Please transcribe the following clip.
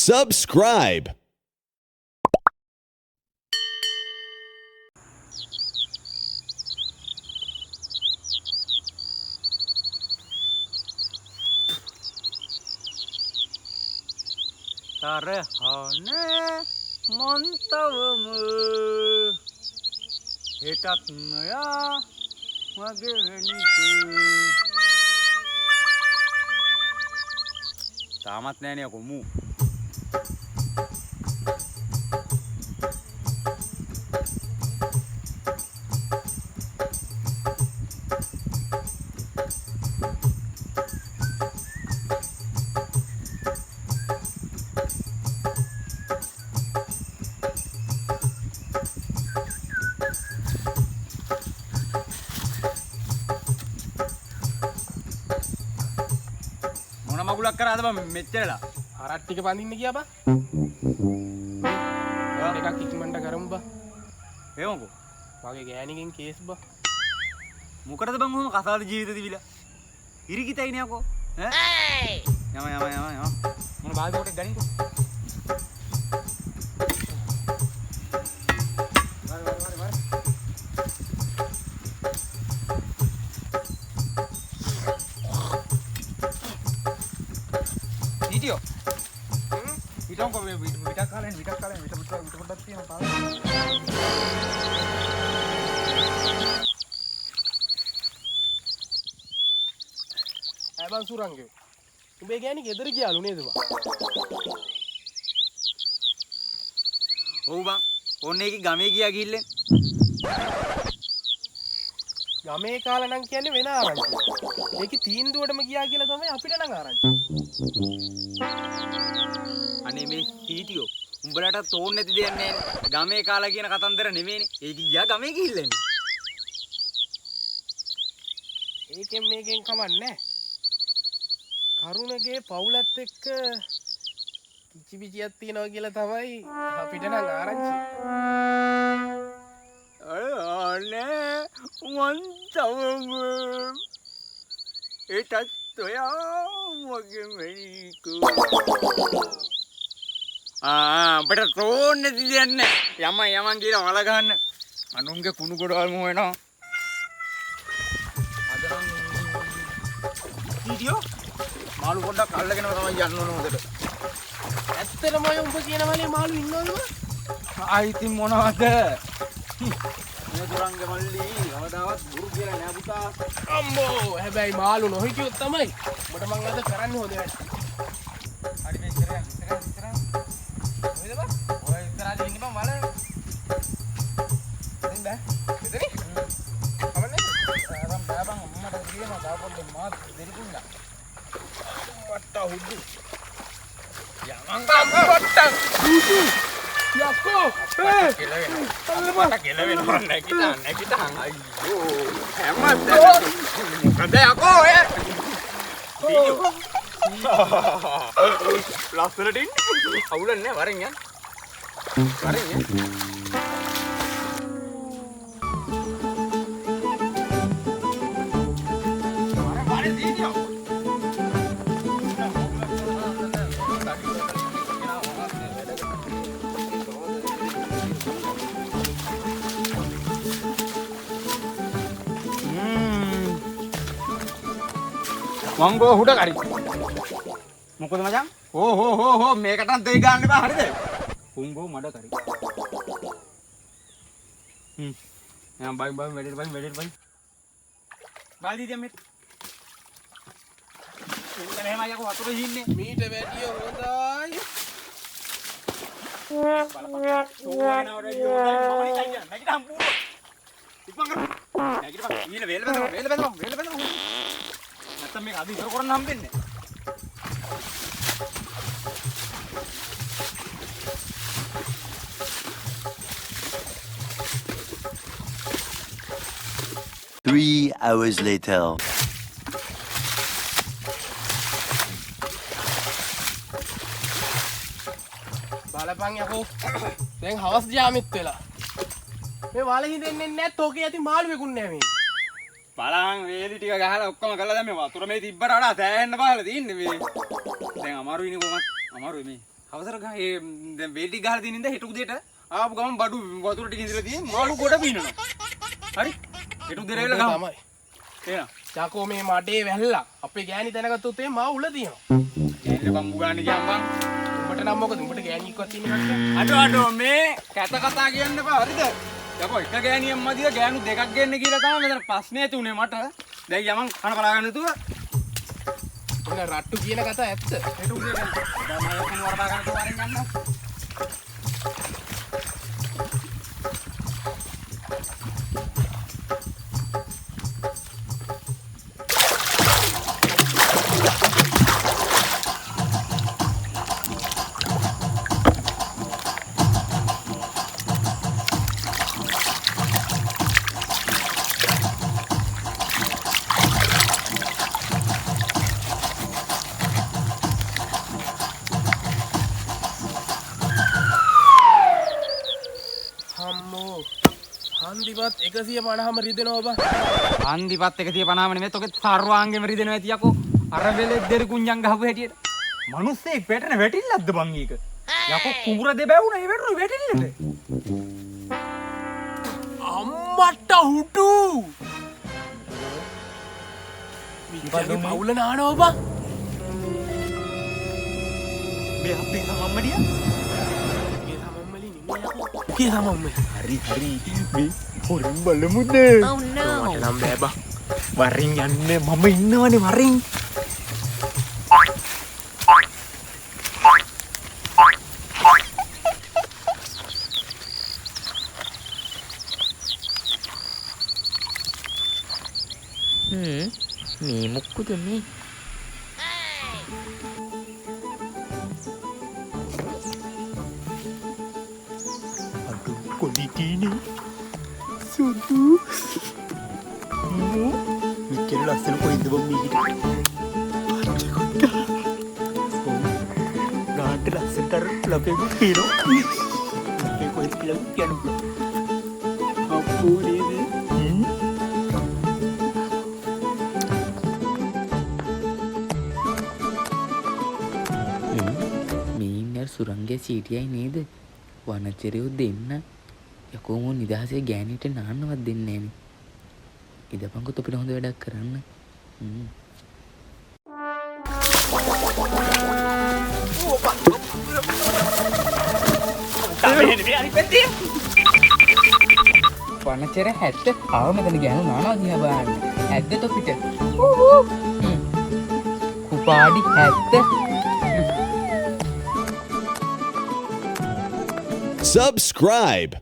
Subscribe. තරහනේ මන්තවම හෙටත් නොයා මගේ වෙනික තාමත් නෑනේ කොමු මගුලක් කරාද බං මෙච්චරලා හරක් ටික බඳින්න ගියා බා. එකක් ඉක්මනට කරමු බා. ඒවකෝ මගේ ගෑණිගෙන් කේස් බා. මොකටද බං ඔහොම කසාද ජීවිත දිවිලා ඉරිකිතයිනේ යකෝ ඈ යම මොන බාල් කොටක් ගනින්කෝ Video. Video ko video kalen video putak tiyan pa. Ay bang surangge. උඹේ ගෑණි ගෙදර ගියාලු නේද බා? ඔව් බං. ඕන්නේ ඒකේ ගමේ ගියා ගිහිල්ලෙන්. ගමේ කාලා නම් කියන්නේ වෙන ආරංචියක්. ඒකේ තීන්දුවටම ගියා කියලා තමයි අපිට නම් ආරංචි. අනේ මේ සීටියෝ උඹලට තෝන් නැති දෙයක් නෑනේ. ගමේ කාලා කියන කතන්දර නෙමෙයිනේ. ඒක ගියා ගමේ ගිහිල්ලෙන්. ඒකෙන් මේකෙන් කමන්නේ. කරුණගේ පවුලත් එක්ක කිචිබිචියක් තියනවා කියලා තමයි අපිට නම් ආරංචි. අනේ මන්තවම ඒටත් ඔයා මගේ වෙනික අපිට තෝන් නැති දෙයක් නෑ යමන් කියලා වල ගන්න අනුන්ගේ කුණු ගොඩවල් මෝ වෙනවා අද නම් වීඩියෝ මාළු පොඩ්ඩක් අල්ලගෙනම තමයි යන්න ඕන හොදට ඇත්තටම ඔය උඹ කියන වලේ මාළු ඉන්නවද බා? ආයිතින් මොනවද මේ දුරංග මල්ලි අවදාවත් ගුරු කියලා නෑ පුතා අම්බෝ හැබැයි මාළු නොහිටියොත් තමයි උඹට මං අද කරන්න හොඳ වැඩ. හරි මේ ඉතර ඔයද බා ඔය ඉතරාදී ඉන්න බං වල දෙන්න මෙතන කමන්නේ ආරම් බෑබන් අම්මට කියනවා දාපොඩ්ඩ මාත් දෙරිකුණා මට හුදු යමං පට්ටක් දුදු යකෝ මට කෙලවෙනවා නැගිටන් අයියෝ හැමදේම මොකද යකෝ ඔය ලස්සනට ඉන්නේ අවුලක් නෑ වරෙන් යන්න මංගෝ හුඩ කරි මොකද මචං හෝ මේකට දෙයි ගන්න එපා හරිද පුංගෝ මඩ කරි යම් බයි වැඩේ බාල්දි දිය මෙත් උන්ට එහෙම අයකෝ වතුර හින්නේ මීට වැඩිය හොඳයි. නැත්තම් මේක අද ඉවර කරන්න හම්බෙන්නේ Three hours later. බලපන් යකෝ. දැන් හවස් ජාමෙත් වෙලා. මේ වල හින්දෙන්නේ නැත් ඕකේ ඇති මාළුවෙකුත් නෑ මේ. බලන් වේලි ටික ගහලා ඔක්කොම කළා දැන් මේ වතුර මේ තිබ්බට වඩා සෑහෙන්න බහලා තින්නේ මේ. දැන් අමාරුයිනේ කොහොමද? අමාරුයි මේ. අවසර ගහ ඒ දැන් වේල් ටික ගහලා තියෙන ඉඳ හෙට උදේට ආපු ගමන් බඩු වතුර ටික ඉඳලා තියෙන මාළු ගොඩ පීනනවා. හරි? හෙට උදේට ඇවිල්ලා ගහමු. තමයි. එහෙනම් යකෝ මේ මඩේ වැල්ලා අපේ ගෑණි දැනගත්තොත් ඒ මා උල තියෙනවා. ගෑනිට බම්බු ගන්න ගියාම බං. උඹට නම් මොකද? උඹට ගෑණියෙක්වත් ඉන්නේ නැත්නම්. අඩෝ මේ කැත කතා කියන්න එපා හරිද? යකෝ එක ගෑනියක් මදිද ගෑනු දෙකක් ගන්න කියලා තමයි මෙතන ප්‍රශ්නේ තුනේ මට. දැන් යමන් කන බලා ගන්න තු. ඔන්න රට්ටු කියන කතා ඇත්ත. හෙට උදේට දැන් මම කන වරදා ගන්න තු වරෙන් ගන්න. අම්මෝ හන්දිපත් 150ම රිදෙනවා බා. අන්දිපත් 150ම නෙමෙයි ඔකේ සර්වාංගෙම රිදෙනවා ඇති යකෝ. අර වෙලෙක් දෙර කුණ්‍යං ගහපු හැටියට. මිනිස්සෙක් පැටන වැටිල්ලක්ද බං ඒක? යකෝ කුඹුර දෙබැවුනා ඒ වැටුනේ වැටිල්ලට. අම්මට හුටු. විපරි පවුල නානවා බා. මේ අපේ සමම්මඩිය. කී සමම්මලි. හරි මේ හොරෙන් බලමුද? මට නම් බෑ බා. වරින් යන්නේ මම ඉන්නවනේ වරින්. මේ මොක්කුද මේ? අඩු කොඩිටීනේ සුදු මෙච්චර ලස්සන කොයින්ද බම් මේකට ගාට ලස්සනට ලපේකුත් තියෙනවා ලපේ කොයිද කියලා කියන්න පුළුවන් අප්පෝ නේද මේ ඉන්න සුරංගේ සීටියයි නේද? වනචරයෝ දෙන්න යකෝ මෝ නිදහසේ ගෑනිට නාන්නවත් දෙන්නේ නෑනේ. ඉදපන්කොත් අපිට හොඳ වැඩක් කරන්න. වනචර 70 ආව මෙතන ගෑනු නානවා දිහා බලන්න. 70 තොපිට. කුපාඩි 70. Subscribe.